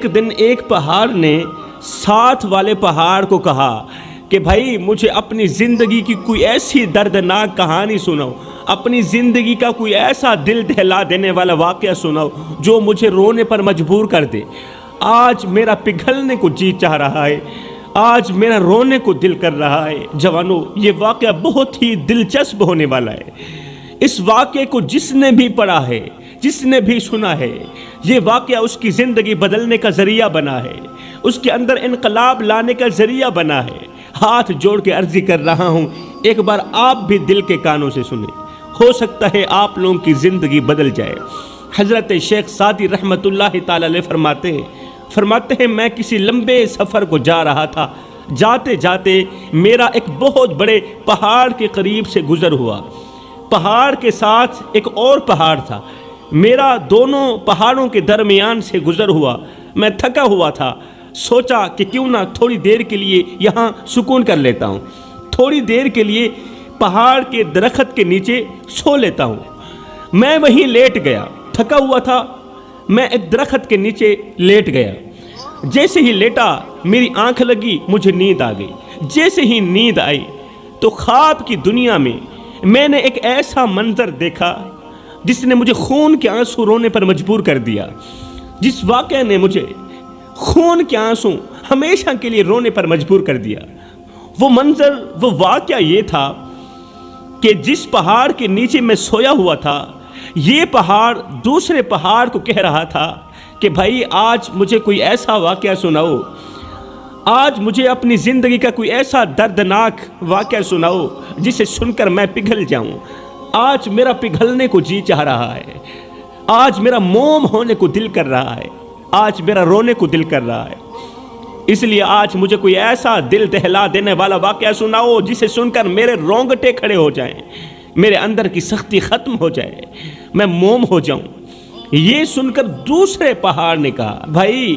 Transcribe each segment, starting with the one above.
ایک دن ایک پہاڑ نے ساتھ والے پہاڑ کو کہا کہ بھائی مجھے اپنی زندگی کی کوئی ایسی دردناک کہانی سناؤ، اپنی زندگی کا کوئی ایسا دل دہلا دینے والا واقعہ سناؤ جو مجھے رونے پر مجبور کر دے۔ آج میرا پگھلنے کو جی چاہ رہا ہے، آج میرا رونے کو دل کر رہا ہے۔ جوانو، یہ واقعہ بہت ہی دلچسپ ہونے والا ہے۔ اس واقعے کو جس نے بھی پڑھا ہے، جس نے بھی سنا ہے، یہ واقعہ اس کی زندگی بدلنے کا ذریعہ بنا ہے، اس کے اندر انقلاب لانے کا ذریعہ بنا ہے۔ ہاتھ جوڑ کے عرضی کر رہا ہوں، ایک بار آپ بھی دل کے کانوں سے سنیں، ہو سکتا ہے آپ لوگوں کی زندگی بدل جائے۔ حضرت شیخ سعدی رحمۃ اللہ تعالی علیہ فرماتے ہیں میں کسی لمبے سفر کو جا رہا تھا، جاتے جاتے میرا ایک بہت بڑے پہاڑ کے قریب سے گزر ہوا۔ پہاڑ کے ساتھ ایک اور پہاڑ تھا، میرا دونوں پہاڑوں کے درمیان سے گزر ہوا۔ میں تھکا ہوا تھا، سوچا کہ کیوں نہ تھوڑی دیر کے لیے یہاں سکون کر لیتا ہوں، تھوڑی دیر کے لیے پہاڑ کے درخت کے نیچے سو لیتا ہوں۔ میں وہیں لیٹ گیا، تھکا ہوا تھا، میں ایک درخت کے نیچے لیٹ گیا۔ جیسے ہی لیٹا میری آنکھ لگی، مجھے نیند آ گئی۔ جیسے ہی نیند آئی تو خواب کی دنیا میں نے ایک ایسا منظر دیکھا جس نے مجھے خون کے آنسو رونے پر مجبور کر دیا، جس واقعے نے مجھے خون کے آنسو ہمیشہ کے لیے رونے پر مجبور کر دیا۔ وہ منظر، وہ واقعہ یہ تھا کہ جس پہاڑ کے نیچے میں سویا ہوا تھا، یہ پہاڑ دوسرے پہاڑ کو کہہ رہا تھا کہ بھائی آج مجھے کوئی ایسا واقعہ سناؤ، آج مجھے اپنی زندگی کا کوئی ایسا دردناک واقعہ سناؤ جسے سن کر میں پگھل جاؤں۔ آج میرا پگھلنے کو جی چاہ رہا ہے، آج میرا موم ہونے کو دل کر رہا ہے، آج میرا رونے کو دل کر رہا ہے۔ اس لیے آج مجھے کوئی ایسا دل دہلا دینے والا واقعہ سناؤ جسے سن کر میرے رونگٹے کھڑے ہو جائیں، میرے اندر کی سختی ختم ہو جائے، میں موم ہو جاؤں۔ یہ سن کر دوسرے پہاڑ نے کہا بھائی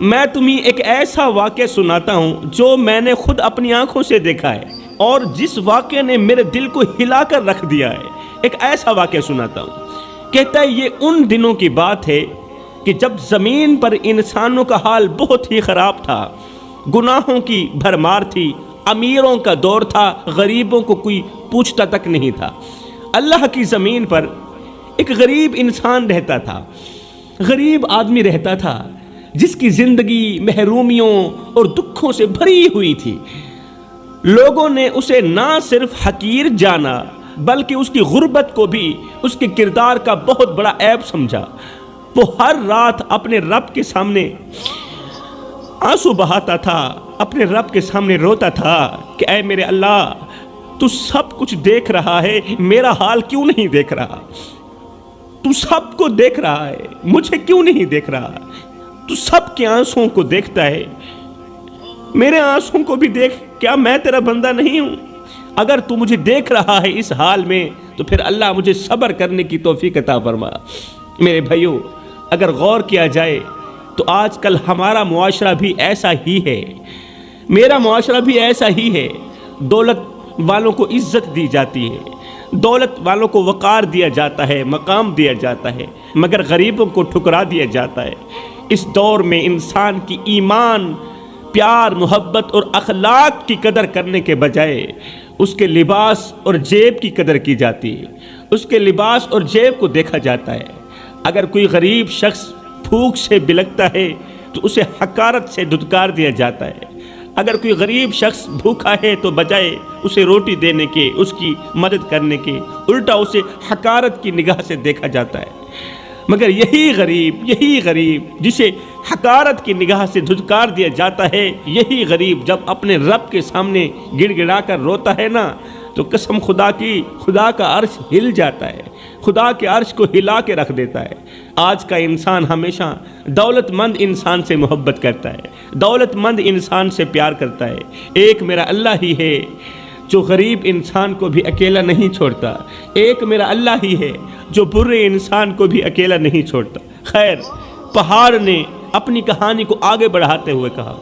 میں تمہیں ایک ایسا واقعہ سناتا ہوں جو میں نے خود اپنی آنکھوں سے دیکھا ہے اور جس واقعے نے میرے دل کو ہلا کر رکھ دیا ہے، ایک ایسا واقعہ سناتا ہوں۔ کہتا ہے یہ ان دنوں کی بات ہے کہ جب زمین پر انسانوں کا حال بہت ہی خراب تھا، گناہوں کی بھرمار تھی، امیروں کا دور تھا، غریبوں کو کوئی پوچھتا تک نہیں تھا۔ اللہ کی زمین پر ایک غریب انسان رہتا تھا، غریب آدمی رہتا تھا جس کی زندگی محرومیوں اور دکھوں سے بھری ہوئی تھی۔ لوگوں نے اسے نہ صرف حقیر جانا بلکہ اس کی غربت کو بھی اس کے کردار کا بہت بڑا عیب سمجھا۔ وہ ہر رات اپنے رب کے سامنے آنسو بہاتا تھا، اپنے رب کے سامنے روتا تھا کہ اے میرے اللہ، تو سب کچھ دیکھ رہا ہے، میرا حال کیوں نہیں دیکھ رہا؟ تو سب کو دیکھ رہا ہے، مجھے کیوں نہیں دیکھ رہا؟ تو سب کے آنسوں کو دیکھتا ہے، میرے آنسوں کو بھی دیکھ، کیا میں تیرا بندہ نہیں ہوں؟ اگر تو مجھے دیکھ رہا ہے اس حال میں تو پھر اللہ مجھے صبر کرنے کی توفیق عطا فرما۔ میرے بھائیوں، اگر غور کیا جائے تو آج کل ہمارا معاشرہ بھی ایسا ہی ہے، میرا معاشرہ بھی ایسا ہی ہے۔ دولت والوں کو عزت دی جاتی ہے، دولت والوں کو وقار دیا جاتا ہے، مقام دیا جاتا ہے، مگر غریبوں کو ٹھکرا دیا جاتا ہے۔ اس دور میں انسان کی ایمان، پیار، محبت اور اخلاق کی قدر کرنے کے بجائے اس کے لباس اور جیب کی قدر کی جاتی ہے، اس کے لباس اور جیب کو دیکھا جاتا ہے۔ اگر کوئی غریب شخص بھوک سے بلکتا ہے تو اسے حقارت سے دھتکار دیا جاتا ہے۔ اگر کوئی غریب شخص بھوکا ہے تو بجائے اسے روٹی دینے کے، اس کی مدد کرنے کے، الٹا اسے حقارت کی نگاہ سے دیکھا جاتا ہے۔ مگر یہی غریب جسے حقارت کی نگاہ سے دھتکار دیا جاتا ہے، یہی غریب جب اپنے رب کے سامنے گڑ گڑا کر روتا ہے نا، تو قسم خدا کی، خدا کا عرش ہل جاتا ہے، خدا کے عرش کو ہلا کے رکھ دیتا ہے۔ آج کا انسان ہمیشہ دولت مند انسان سے محبت کرتا ہے، دولت مند انسان سے پیار کرتا ہے۔ ایک میرا اللہ ہی ہے جو غریب انسان کو بھی اکیلا نہیں چھوڑتا، ایک میرا اللہ ہی ہے جو برے انسان کو بھی اکیلا نہیں چھوڑتا۔ خیر، پہاڑ نے اپنی کہانی کو آگے بڑھاتے ہوئے کہا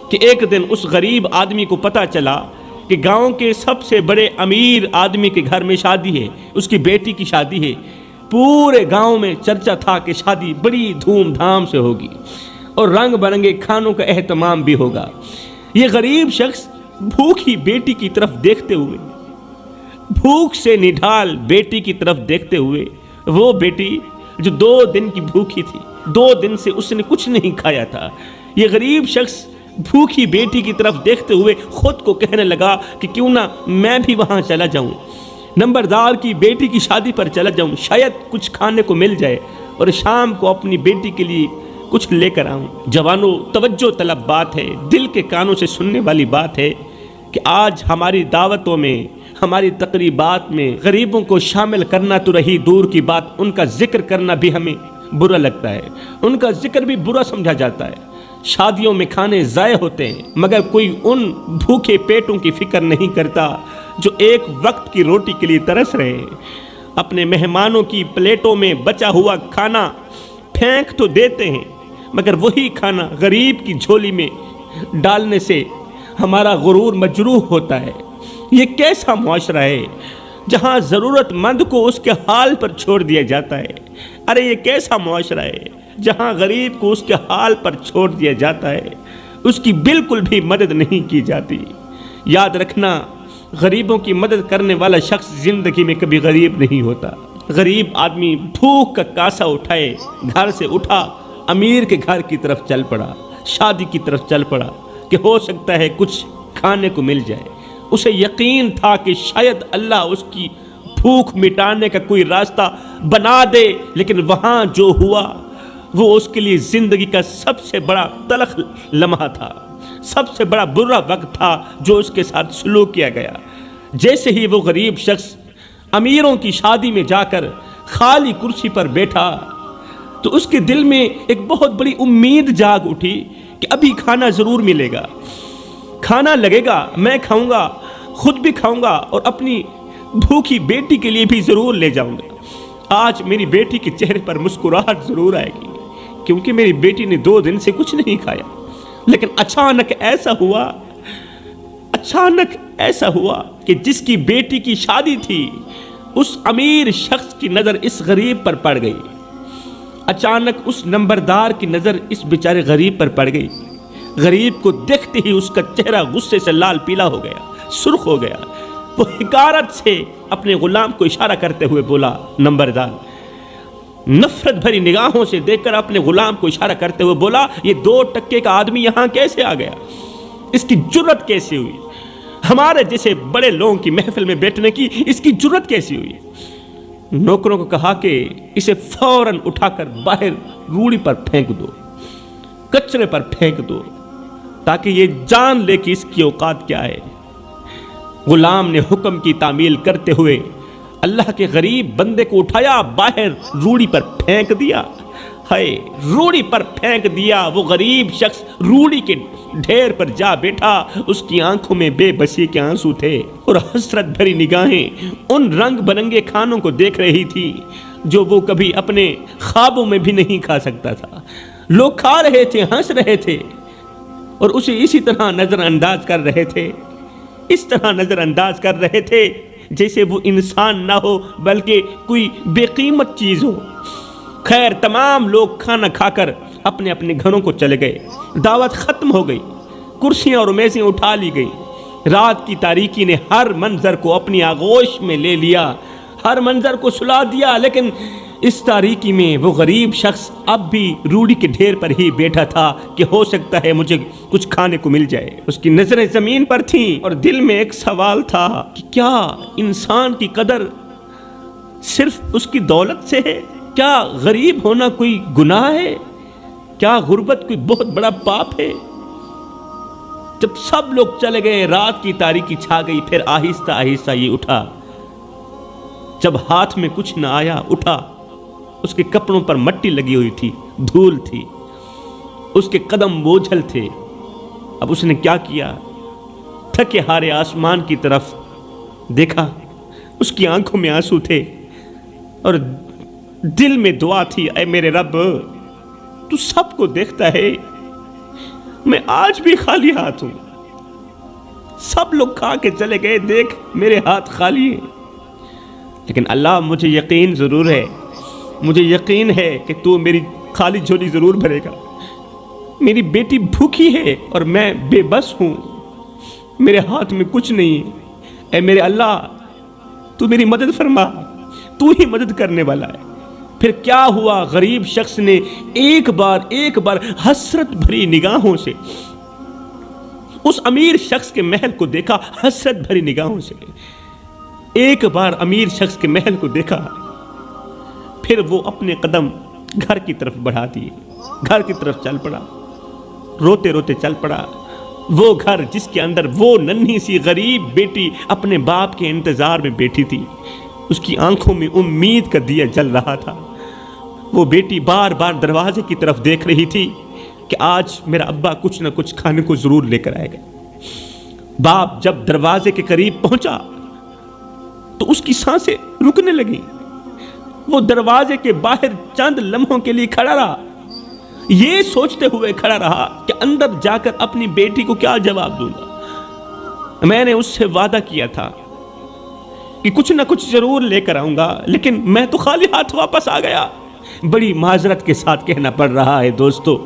کہ ایک دن اس غریب آدمی کو پتہ چلا کہ گاؤں کے سب سے بڑے امیر آدمی کے گھر میں شادی ہے، اس کی بیٹی کی شادی ہے۔ پورے گاؤں میں چرچا تھا کہ شادی بڑی دھوم دھام سے ہوگی۔ اور رنگ برنگے کھانوں کا اہتمام بھی ہوگا۔ یہ غریب شخص بھوکی بیٹی کی طرف دیکھتے ہوئے، بھوک سے نڈھال بیٹی کی طرف دیکھتے ہوئے، وہ بیٹی جو 2 دن کی بھوکی تھی، 2 دن سے اس نے کچھ نہیں کھایا تھا، یہ غریب شخص بھوکی بیٹی کی طرف دیکھتے ہوئے خود کو کہنے لگا کہ کیوں نہ میں بھی وہاں چلا جاؤں، نمبردار کی بیٹی کی شادی پر چلا جاؤں، شاید کچھ کھانے کو مل جائے اور شام کو اپنی بیٹی کے لیے کچھ لے کر آؤں۔ جوانوں، توجہ طلب بات ہے، دل کے کانوں سے سننے والی بات ہے کہ آج ہماری دعوتوں میں، ہماری تقریبات میں غریبوں کو شامل کرنا تو رہی دور کی بات، ان کا ذکر کرنا بھی ہمیں برا لگتا ہے، ان کا ذکر بھی برا سمجھا جاتا ہے۔ شادیوں میں کھانے ضائع ہوتے ہیں، مگر کوئی ان بھوکے پیٹوں کی فکر نہیں کرتا جو ایک وقت کی روٹی کے لیے ترس رہے ہیں۔ اپنے مہمانوں کی پلیٹوں میں بچا ہوا کھانا پھینک تو دیتے ہیں، مگر وہی کھانا غریب کی جھولی میں ڈالنے سے ہمارا غرور مجروح ہوتا ہے۔ یہ کیسا معاشرہ ہے جہاں ضرورت مند کو اس کے حال پر چھوڑ دیا جاتا ہے؟ ارے یہ کیسا معاشرہ ہے جہاں غریب کو اس کے حال پر چھوڑ دیا جاتا ہے، اس کی بالکل بھی مدد نہیں کی جاتی۔ یاد رکھنا، غریبوں کی مدد کرنے والا شخص زندگی میں کبھی غریب نہیں ہوتا۔ غریب آدمی بھوک کا کاسہ اٹھائے گھر سے اٹھا، امیر کے گھر کی طرف چل پڑا، شادی کی طرف چل پڑا کہ ہو سکتا ہے کچھ کھانے کو مل جائے۔ اسے یقین تھا کہ شاید اللہ اس کی بھوک مٹانے کا کوئی راستہ بنا دے، لیکن وہاں جو ہوا وہ اس کے لیے زندگی کا سب سے بڑا تلخ لمحہ تھا، سب سے بڑا برا وقت تھا جو اس کے ساتھ سلوک کیا گیا۔ جیسے ہی وہ غریب شخص امیروں کی شادی میں جا کر خالی کرسی پر بیٹھا تو اس کے دل میں ایک بہت بڑی امید جاگ اٹھی کہ ابھی کھانا ضرور ملے گا، کھانا لگے گا، میں کھاؤں گا، خود بھی کھاؤں گا اور اپنی بھوکی بیٹی کے لیے بھی ضرور لے جاؤں گا۔ آج میری بیٹی کے چہرے پر مسکراہٹ ضرور آئے گی کیونکہ میری بیٹی نے 2 دن سے کچھ نہیں کھایا۔ لیکن اچانک ایسا ہوا کہ جس کی بیٹی کی شادی تھی، اس امیر شخص کی نظر اس غریب پر پڑ گئی۔ اچانک اس نمبردار کی نظر اس بیچارے غریب پر پڑ گئی۔ غریب کو دیکھتے ہی اس کا چہرہ غصے سے لال پیلا ہو گیا، سرخ ہو گیا۔ وہ حقارت سے اپنے غلام کو اشارہ کرتے ہوئے بولا، نمبردار نفرت بھری نگاہوں سے دیکھ کر اپنے غلام کو اشارہ کرتے ہوئے بولا، یہ 2 ٹکے کا آدمی یہاں کیسے آ گیا؟ اس کی جرت کیسے ہوئی؟ ہمارے جیسے بڑے لوگوں کی محفل میں بیٹھنے کی اس کی جرت کیسی ہوئی؟ نوکروں کو کہا کہ اسے فوراً اٹھا کر باہر روڑی پر پھینک دو، کچرے پر پھینک دو، تاکہ یہ جان لے کہ اس کی اوقات کیا ہے۔ غلام نے حکم کی تعمیل کرتے ہوئے اللہ کے غریب بندے کو اٹھایا، باہر روڑی پر پھینک دیا۔ ہائے، روڑی پر پھینک دیا۔ وہ غریب شخص روڑی کے ڈھیر پر جا بیٹھا، اس کی آنکھوں میں بے بسی کے آنسو تھے اور حسرت بھری نگاہیں ان رنگ برنگے کھانوں کو دیکھ رہی تھی جو وہ کبھی اپنے خوابوں میں بھی نہیں کھا سکتا تھا۔ لوگ کھا رہے تھے، ہنس رہے تھے اور اسے اسی طرح نظر انداز کر رہے تھے، اس طرح نظر انداز کر رہے تھے جیسے وہ انسان نہ ہو بلکہ کوئی بے قیمت چیز ہو۔ خیر، تمام لوگ کھانا کھا کر اپنے اپنے گھروں کو چلے گئے۔ دعوت ختم ہو گئی، کرسیاں اور میزیں اٹھا لی گئیں۔ رات کی تاریکی نے ہر منظر کو اپنی آغوش میں لے لیا، ہر منظر کو سلا دیا، لیکن اس تاریکی میں وہ غریب شخص اب بھی روڑی کے ڈھیر پر ہی بیٹھا تھا کہ ہو سکتا ہے مجھے کچھ کھانے کو مل جائے۔ اس کی نظریں زمین پر تھیں اور دل میں ایک سوال تھا کہ کیا انسان کی قدر صرف اس کی دولت سے ہے؟ کیا غریب ہونا کوئی گناہ ہے؟ کیا غربت کوئی بہت بڑا پاپ ہے؟ جب سب لوگ چلے گئے، رات کی تاریکی چھا گئی، پھر آہستہ آہستہ یہ اٹھا۔ جب ہاتھ میں کچھ نہ آیا، اٹھا۔ اس کے کپڑوں پر مٹی لگی ہوئی تھی، دھول تھی، اس کے قدم بوجھل تھے۔ اب اس نے کیا کیا؟ تھکے ہارے آسمان کی طرف دیکھا، اس کی آنکھوں میں آنسو تھے اور دل میں دعا تھی، اے میرے رب، تو سب کو دیکھتا ہے، میں آج بھی خالی ہاتھ ہوں۔ سب لوگ کھا کے چلے گئے، دیکھ میرے ہاتھ خالی ہیں، لیکن اللہ مجھے یقین ضرور ہے، مجھے یقین ہے کہ تو میری خالی جھولی ضرور بھرے گا۔ میری بیٹی بھوکی ہے اور میں بے بس ہوں، میرے ہاتھ میں کچھ نہیں ہے، اے میرے اللہ تو میری مدد فرما، تو ہی مدد کرنے والا ہے۔ پھر کیا ہوا، غریب شخص نے ایک بار حسرت بھری نگاہوں سے اس امیر شخص کے محل کو دیکھا، حسرت بھری نگاہوں سے ایک بار امیر شخص کے محل کو دیکھا، پھر وہ اپنے قدم گھر کی طرف بڑھا دیے، گھر کی طرف چل پڑا، روتے روتے چل پڑا۔ وہ گھر جس کے اندر وہ ننھی سی غریب بیٹی اپنے باپ کے انتظار میں بیٹھی تھی، اس کی آنکھوں میں امید کا دیا جل رہا تھا۔ وہ بیٹی بار بار دروازے کی طرف دیکھ رہی تھی کہ آج میرا ابا کچھ نہ کچھ کھانے کو ضرور لے کر آئے گا۔ باپ جب دروازے کے قریب پہنچا تو اس کی سانسیں رکنے لگیں۔ وہ دروازے کے باہر چند لمحوں کے لیے کھڑا رہا، یہ سوچتے ہوئے کھڑا رہا کہ اندر جا کر اپنی بیٹی کو کیا جواب دوں گا۔ میں نے اس سے وعدہ کیا تھا کہ کچھ نہ کچھ ضرور لے کر آؤں گا، لیکن میں تو خالی ہاتھ واپس آ گیا۔ بڑی معذرت کے ساتھ کہنا پڑ رہا ہے دوستو،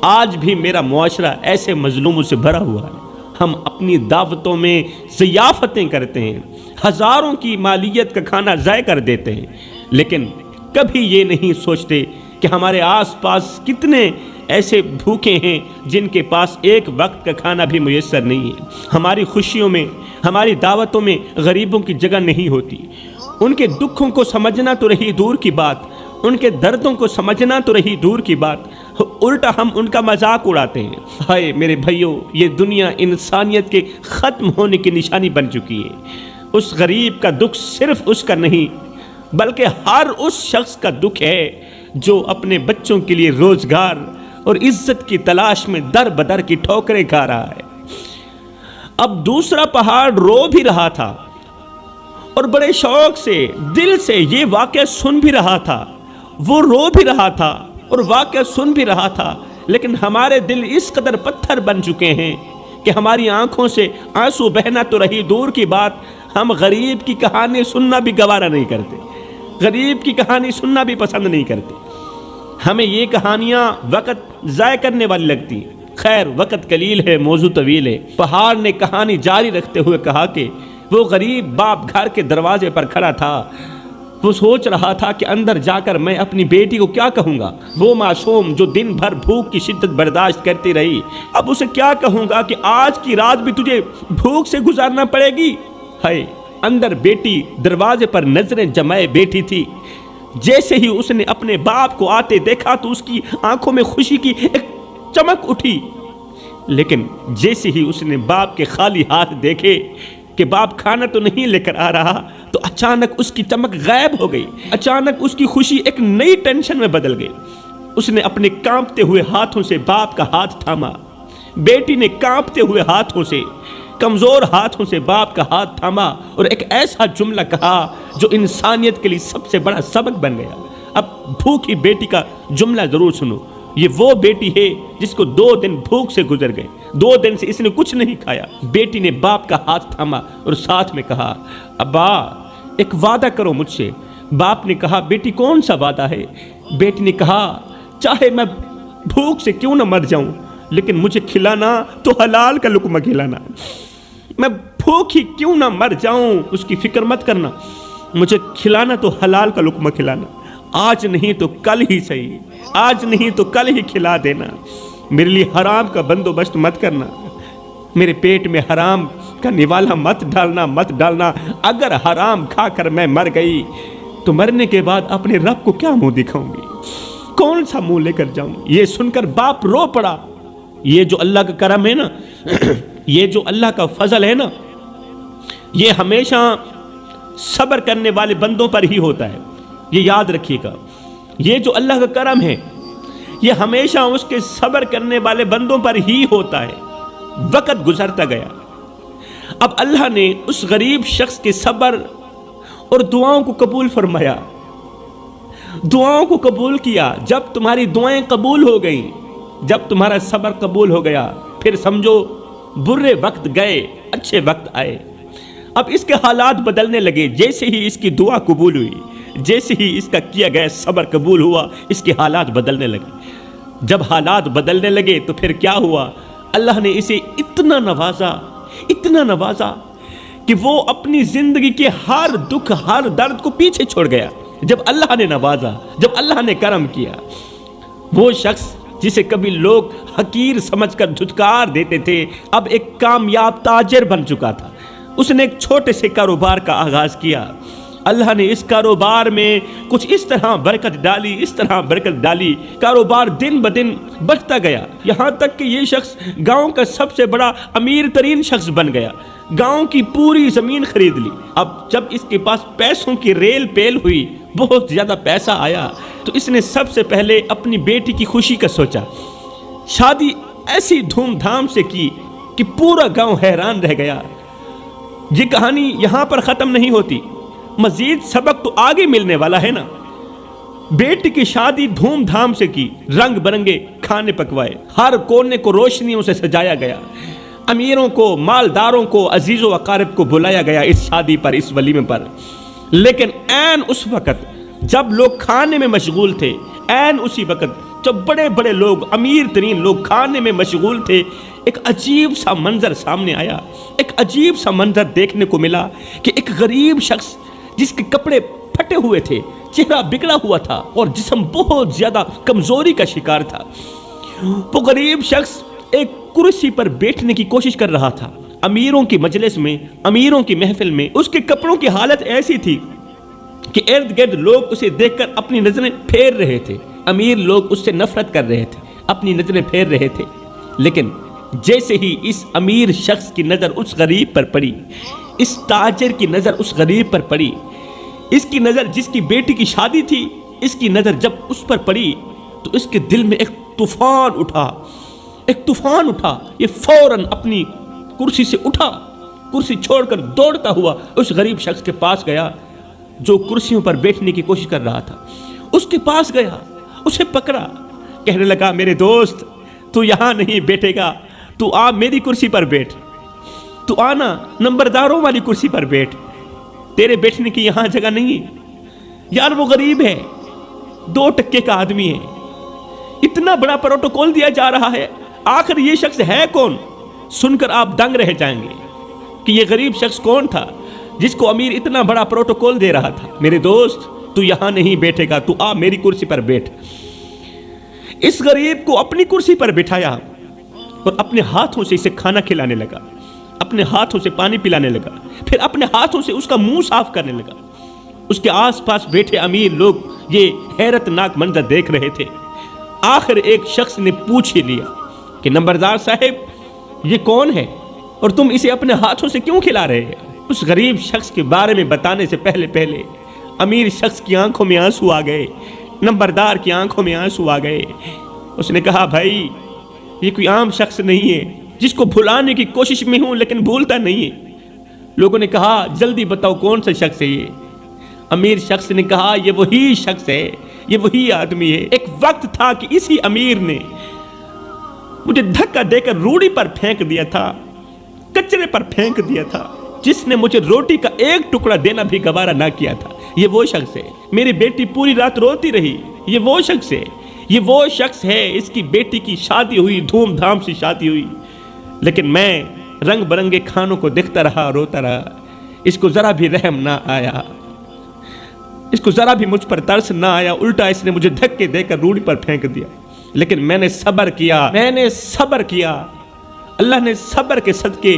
آج بھی میرا معاشرہ ایسے مظلوموں سے بھرا ہوا ہے۔ ہم اپنی دعوتوں میں ضیافتیں کرتے ہیں، ہزاروں کی مالیت کا کھانا ضائع کر دیتے ہیں، لیکن کبھی یہ نہیں سوچتے کہ ہمارے آس پاس کتنے ایسے بھوکے ہیں جن کے پاس ایک وقت کا کھانا بھی میسر نہیں ہے۔ ہماری خوشیوں میں، ہماری دعوتوں میں غریبوں کی جگہ نہیں ہوتی۔ ان کے دکھوں کو سمجھنا تو رہی دور کی بات، ان کے دردوں کو سمجھنا تو رہی دور کی بات، الٹا ہم ان کا مذاق اڑاتے ہیں۔ ہائے میرے بھائیوں، یہ دنیا انسانیت کے ختم ہونے کی نشانی بن چکی ہے۔ اس غریب کا دکھ صرف اس کا نہیں بلکہ ہر اس شخص کا دکھ ہے جو اپنے بچوں کے لیے روزگار اور عزت کی تلاش میں در بدر کی ٹھوکریں کھا رہا ہے۔ اب دوسرا پہاڑ رو بھی رہا تھا اور بڑے شوق سے، دل سے یہ واقعہ سن بھی رہا تھا۔ وہ رو بھی رہا تھا اور واقعہ سن بھی رہا تھا، لیکن ہمارے دل اس قدر پتھر بن چکے ہیں کہ ہماری آنکھوں سے آنسو بہنا تو رہی دور کی بات، ہم غریب کی کہانی سننا بھی گوارا نہیں کرتے، غریب کی کہانی سننا بھی پسند نہیں کرتے۔ ہمیں یہ کہانیاں وقت ضائع کرنے والی لگتی ہیں۔ خیر، وقت قلیل ہے، موضوع طویل ہے۔ پہاڑ نے کہانی جاری رکھتے ہوئے کہا کہ وہ غریب باپ گھر کے دروازے پر کھڑا تھا۔ وہ سوچ رہا تھا کہ اندر جا کر میں اپنی بیٹی کو کیا کہوں گا، وہ معصوم جو دن بھر بھوک کی شدت برداشت کرتی رہی، اب اسے کیا کہوں گا کہ آج کی رات بھی تجھے بھوک سے گزارنا پڑے گی۔ ہائے، اندر بیٹی دروازے پر نظریں جمائے بیٹھی تھی۔ جیسے ہی اس نے اپنے باپ کو آتے دیکھا تو اس کی آنکھوں میں خوشی کی ایک چمک اٹھی، لیکن جیسے ہی اس نے باپ کے خالی ہاتھ دیکھے کہ باپ کھانا تو نہیں لے کر آ رہا، تو اچانک اس کی چمک غائب ہو گئی۔ اچانک اس کی خوشی ایک نئی ٹینشن میں بدل گئی۔ اس نے اپنے کانپتے ہوئے ہاتھوں سے باپ کا ہاتھ تھاما۔ بیٹی نے کانپتے ہوئے ہاتھوں سے، کمزور ہاتھوں سے باپ کا ہاتھ تھاما اور ایک ایسا جملہ کہا جو انسانیت کے لیے سب سے بڑا سبق بن گیا۔ اب بھوکی بیٹی کا جملہ ضرور سنو۔ یہ وہ بیٹی ہے جس کو 2 دن بھوک سے گزر گئے، 2 دن سے اس نے کچھ نہیں کھایا۔ بیٹی نے باپ کا ہاتھ تھاما اور ساتھ میں کہا، ابا ایک وعدہ کرو مجھ سے۔ باپ نے کہا، بیٹی کون سا وعدہ ہے؟ بیٹی نے کہا، چاہے میں بھوک سے کیوں نہ مر جاؤں، لیکن مجھے کھلانا تو حلال کا لقمہ کھلانا۔ میں بھوک ہی کیوں نہ مر جاؤں اس کی فکر مت کرنا، مجھے کھلانا تو حلال کا لقمہ کھلانا۔ آج نہیں تو کل ہی صحیح، آج نہیں تو کل ہی کھلا دینا۔ میرے لیے حرام کا بندوبست مت کرنا، میرے پیٹ میں حرام کا نوالا مت ڈالنا۔ اگر حرام کھا کر میں مر گئی تو مرنے کے بعد اپنے رب کو کیا منہ دکھاؤں گی، کون سا منہ لے کر جاؤں؟ یہ سن کر باپ رو پڑا۔ یہ جو اللہ کا کرم ہے نا، یہ جو اللہ کا فضل ہے نا، یہ ہمیشہ صبر کرنے والے بندوں پر ہی ہوتا ہے۔ یہ یاد رکھیے گا، یہ جو اللہ کا کرم ہے یہ ہمیشہ اس کے صبر کرنے والے بندوں پر ہی ہوتا ہے۔ وقت گزرتا گیا، اب اللہ نے اس غریب شخص کے صبر اور دعاؤں کو قبول فرمایا، دعاؤں کو قبول کیا۔ جب تمہاری دعائیں قبول ہو گئیں، جب تمہارا صبر قبول ہو گیا، پھر سمجھو برے وقت گئے، اچھے وقت آئے۔ اب اس کے حالات بدلنے لگے۔ جیسے ہی اس کی دعا قبول ہوئی، جیسے ہی اس کا کیا گیا صبر قبول ہوا، اس کے حالات بدلنے لگے۔ جب حالات بدلنے لگے تو پھر کیا ہوا؟ اللہ نے اسے اتنا نوازا کہ وہ اپنی زندگی کے ہر دکھ ہر درد کو پیچھے چھوڑ گیا۔ جب اللہ نے نوازا، جب اللہ نے کرم کیا، وہ شخص جسے کبھی لوگ حقیر سمجھ کر دھتکار دیتے تھے اب ایک کامیاب تاجر بن چکا تھا۔ اس نے ایک چھوٹے سے کاروبار کا آغاز کیا۔ اللہ نے اس کاروبار میں کچھ اس طرح برکت ڈالی، کاروبار دن بدن بڑھتا گیا، یہاں تک کہ یہ شخص گاؤں کا سب سے بڑا امیر ترین شخص بن گیا، گاؤں کی پوری زمین خرید لی۔ اب جب اس کے پاس پیسوں کی ریل پیل ہوئی، بہت زیادہ پیسہ آیا، تو اس نے سب سے پہلے اپنی بیٹی کی خوشی کا سوچا۔ شادی ایسی دھوم دھام سے کی کہ پورا گاؤں حیران رہ گیا۔ یہ کہانی یہاں پر ختم نہیں ہوتی، مزید سبق تو آگے ملنے والا ہے نا۔ بیٹی کی شادی دھوم دھام سے کی، رنگ برنگے کھانے پکوائے، ہر کونے کو روشنیوں سے سجایا گیا، امیروں کو، مالداروں کو، عزیز و اقارب کو بلایا گیا اس شادی پر، اس ولیمے پر۔ لیکن عین اس وقت جب لوگ کھانے میں مشغول تھے، عین اسی وقت جب بڑے بڑے لوگ، امیر ترین لوگ کھانے میں مشغول تھے، ایک عجیب سا منظر سامنے آیا۔ ایک عجیب سا منظر دیکھنے کو ملا کہ ایک غریب شخص جس کے کپڑے پھٹے ہوئے تھے، چہرہ بگڑا ہوا تھا اور جسم بہت زیادہ کمزوری کا شکار تھا، وہ غریب شخص ایک کرسی پر بیٹھنے کی کوشش کر رہا تھا۔ امیروں کی مجلس میں، امیروں کی محفل میں اس کے کپڑوں کی حالت ایسی تھی کہ ارد گرد لوگ اسے دیکھ کر اپنی نظریں پھیر رہے تھے، امیر لوگ اس سے نفرت کر رہے تھے، اپنی نظریں پھیر رہے تھے۔ لیکن جیسے ہی اس امیر شخص کی نظر اس غریب پر پڑی، اس تاجر کی نظر اس غریب پر پڑی، اس کی نظر جس کی بیٹی کی شادی تھی، اس کی نظر جب اس پر پڑی تو اس کے دل میں ایک طوفان اٹھا۔ یہ فوراً اپنی کرسی سے اٹھا، کرسی چھوڑ کر دوڑتا ہوا اس غریب شخص کے پاس گیا جو کرسیوں پر بیٹھنے کی کوشش کر رہا تھا۔ اس کے پاس گیا، اسے پکڑا، کہنے لگا، میرے دوست، تو یہاں نہیں بیٹھے گا، تو آ میری کرسی پر بیٹھ، تو آنا نمبرداروں والی کرسی پر بیٹھ، تیرے بیٹھنے کی یہاں جگہ نہیں۔ یار وہ غریب ہے، 2 ٹکے کا آدمی ہے، اتنا بڑا پروٹوکول دیا جا رہا ہے، آخر یہ شخص ہے کون؟ سن کر آپ دنگ رہ جائیں گے کہ یہ غریب شخص کون تھا جس کو امیر اتنا بڑا پروٹوکول دے رہا تھا۔ میرے دوست، تو یہاں نہیں بیٹھے گا، تو آ میری کرسی پر بیٹھ۔ اس غریب کو اپنی کرسی پر بٹھایا اور اپنے ہاتھوں سے اسے کھانا کھلانے لگا، اپنے ہاتھوں سے پانی پلانے لگا، پھر اپنے ہاتھوں سے اس کا منہ صاف کرنے لگا۔ اس کے آس پاس بیٹھے امیر لوگ یہ حیرت ناک منظر دیکھ رہے تھے۔ آخر ایک شخص نے پوچھ ہی لیا کہ نمبردار صاحب، یہ کون ہے اور تم اسے اپنے ہاتھوں سے کیوں کھلا رہے ہیں؟ اس غریب شخص کے بارے میں بتانے سے پہلے امیر شخص کی آنکھوں میں آنسو آ گئے، نمبردار کی آنکھوں میں آنسو آ گئے۔ اس نے کہا، بھائی، یہ کوئی عام شخص نہیں ہے جس کو بھلانے کی کوشش میں ہوں لیکن بھولتا نہیں ہے۔ لوگوں نے کہا، جلدی بتاؤ کون سا شخص ہے یہ؟ امیر شخص نے کہا، یہ وہی شخص ہے، یہ وہی آدمی ہے۔ ایک وقت تھا کہ اسی امیر نے مجھے دھکا دے کر روڑی پر پھینک دیا تھا، کچرے پر پھینک دیا تھا، جس نے مجھے روٹی کا ایک ٹکڑا دینا بھی گوارا نہ کیا تھا۔ یہ وہ شخص ہے، میری بیٹی پوری رات روتی رہی، یہ وہ شخص ہے، یہ وہ شخص ہے، اس کی بیٹی کی شادی ہوئی، دھوم دھام سے شادی ہوئی، لیکن میں رنگ برنگے کھانوں کو دیکھتا رہا، روتا رہا، اس کو ذرا بھی رحم نہ آیا، اس کو ذرا بھی مجھ پر ترس نہ آیا، الٹا اس نے مجھے دھکے دے کر روڑی پر پھینک دیا۔ لیکن میں نے صبر کیا، اللہ نے صبر کے صدقے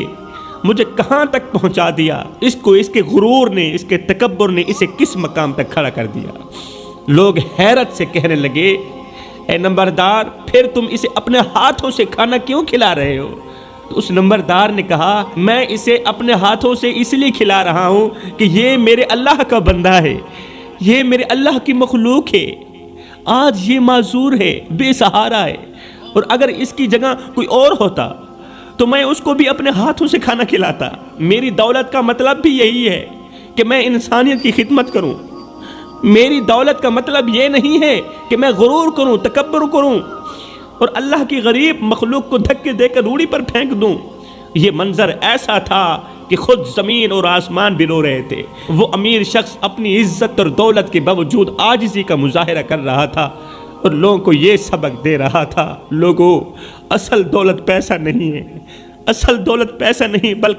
مجھے کہاں تک پہنچا دیا، اس کو اس کے غرور نے، اس کے تکبر نے اسے کس مقام تک کھڑا کر دیا۔ لوگ حیرت سے کہنے لگے، اے نمبردار، پھر تم اسے اپنے ہاتھوں سے کھانا کیوں کھلا رہے ہو؟ تو اس نمبردار نے کہا، میں اسے اپنے ہاتھوں سے اس لیے کھلا رہا ہوں کہ یہ میرے اللہ کا بندہ ہے، یہ میرے اللہ کی مخلوق ہے، آج یہ معذور ہے، بے سہارا ہے، اور اگر اس کی جگہ کوئی اور ہوتا تو میں اس کو بھی اپنے ہاتھوں سے کھانا کھلاتا۔ میری دولت کا مطلب بھی یہی ہے کہ میں انسانیت کی خدمت کروں، میری دولت کا مطلب یہ نہیں ہے کہ میں غرور کروں، تکبر کروں اور اللہ کی غریب مخلوق کو دھکے دے کر روڑی پر پھینک دوں۔ یہ منظر ایسا تھا کہ خود زمین اور آسمان بھی رو رہے تھے۔ وہ امیر شخص اپنی عزت اور دولت کے باوجود عاجزی کا مظاہرہ کر رہا تھا اور لوگوں کو یہ سبق دے رہا تھا، لوگوں اصل دولت پیسہ نہیں ہے، اصل دولت پیسہ نہیں بلکہ